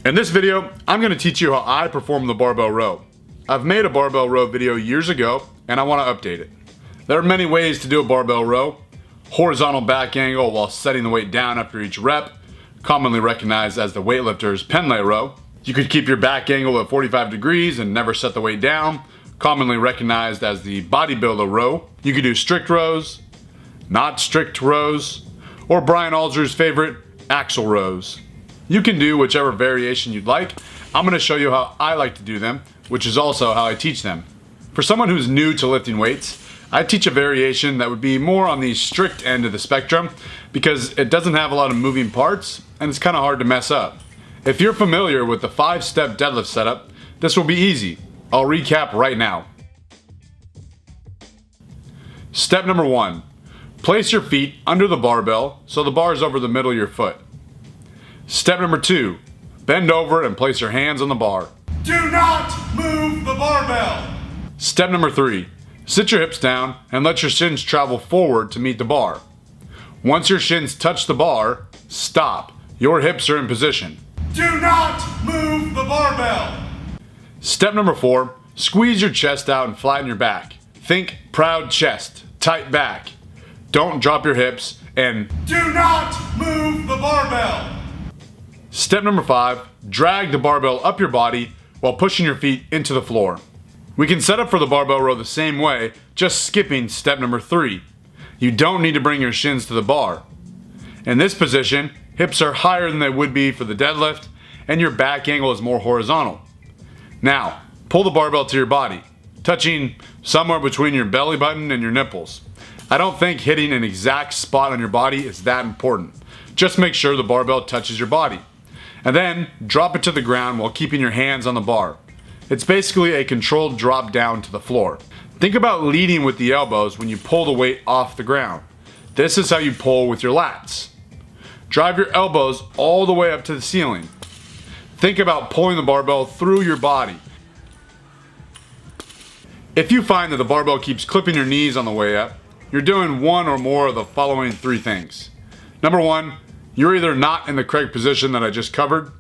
In this video, I'm going to teach you how I perform the barbell row. I've made a barbell row video years ago, and I want to update it. There are many ways to do a barbell row. Horizontal back angle while setting the weight down after each rep, commonly recognized as the weightlifter's pendlay row. You could keep your back angle at 45 degrees and never set the weight down, commonly recognized as the bodybuilder row. You could do strict rows, not strict rows, or Brian Alger's favorite, axle rows. You can do whichever variation you'd like. I'm going to show you how I like to do them, which is also how I teach them. For someone who's new to lifting weights, I teach a variation that would be more on the strict end of the spectrum because it doesn't have a lot of moving parts and it's kind of hard to mess up. If you're familiar with the 5-step deadlift setup, this will be easy. I'll recap right now. Step number 1. Place your feet under the barbell so the bar is over the middle of your foot. Step number 2. Bend over and place your hands on the bar. Do not move the barbell! Step number 3. Sit your hips down and let your shins travel forward to meet the bar. Once your shins touch the bar, stop. Your hips are in position. Do not move the barbell! Step number 4. Squeeze your chest out and flatten your back. Think proud chest, tight back. Don't drop your hips and do not move the barbell! Step number 5, drag the barbell up your body while pushing your feet into the floor. We can set up for the barbell row the same way, just skipping step number 3. You don't need to bring your shins to the bar. In this position, hips are higher than they would be for the deadlift, and your back angle is more horizontal. Now, pull the barbell to your body, touching somewhere between your belly button and your nipples. I don't think hitting an exact spot on your body is that important. Just make sure the barbell touches your body. And then drop it to the ground while keeping your hands on the bar. It's basically a controlled drop down to the floor. Think about leading with the elbows when you pull the weight off the ground. This is how you pull with your lats. Drive your elbows all the way up to the ceiling. Think about pulling the barbell through your body. If you find that the barbell keeps clipping your knees on the way up, you're doing one or more of the following 3 things. Number 1, you're either not in the correct position that I just covered,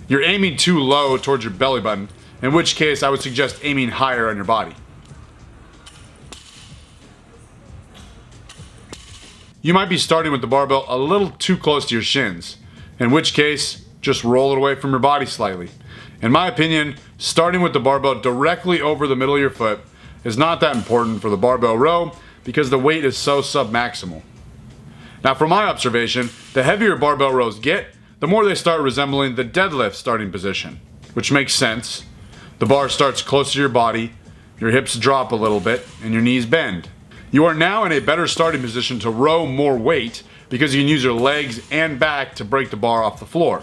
you're aiming too low towards your belly button, in which case I would suggest aiming higher on your body. You might be starting with the barbell a little too close to your shins, in which case just roll it away from your body slightly. In my opinion, starting with the barbell directly over the middle of your foot is not that important for the barbell row because the weight is so submaximal. Now from my observation, the heavier barbell rows get, the more they start resembling the deadlift starting position, which makes sense. The bar starts close to your body, your hips drop a little bit, and your knees bend. You are now in a better starting position to row more weight because you can use your legs and back to break the bar off the floor.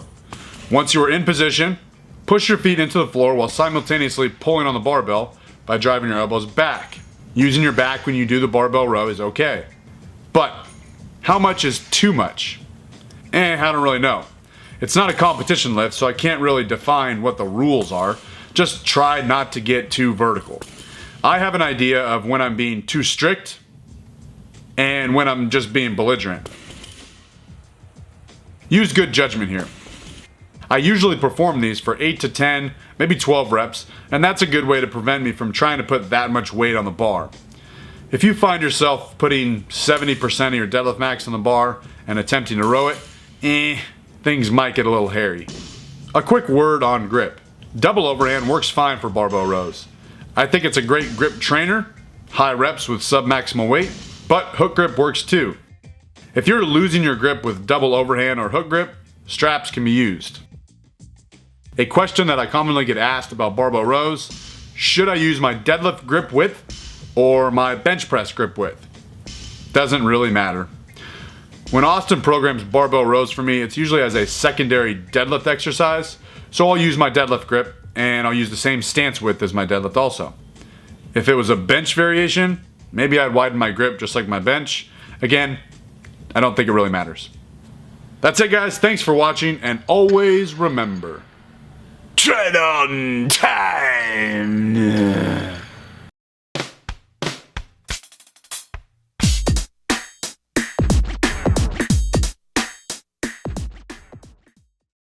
Once you are in position, push your feet into the floor while simultaneously pulling on the barbell by driving your elbows back. Using your back when you do the barbell row is okay. But how much is too much? I don't really know. It's not a competition lift, so I can't really define what the rules are. Just try not to get too vertical. I have an idea of when I'm being too strict and when I'm just being belligerent. Use good judgment here. I usually perform these for 8 to 10, maybe 12 reps, and that's a good way to prevent me from trying to put that much weight on the bar. If you find yourself putting 70% of your deadlift max on the bar and attempting to row it, things might get a little hairy. A quick word on grip. Double overhand works fine for barbell rows. I think it's a great grip trainer, high reps with submaximal weight, but hook grip works too. If you're losing your grip with double overhand or hook grip, straps can be used. A question that I commonly get asked about barbell rows, should I use my deadlift grip width or my bench press grip width? Doesn't really matter. When Austin programs barbell rows for me, it's usually as a secondary deadlift exercise, so I'll use my deadlift grip and I'll use the same stance width as my deadlift also. If it was a bench variation, maybe I'd widen my grip just like my bench. Again, I don't think it really matters. That's it guys, thanks for watching, and always remember, tread on time.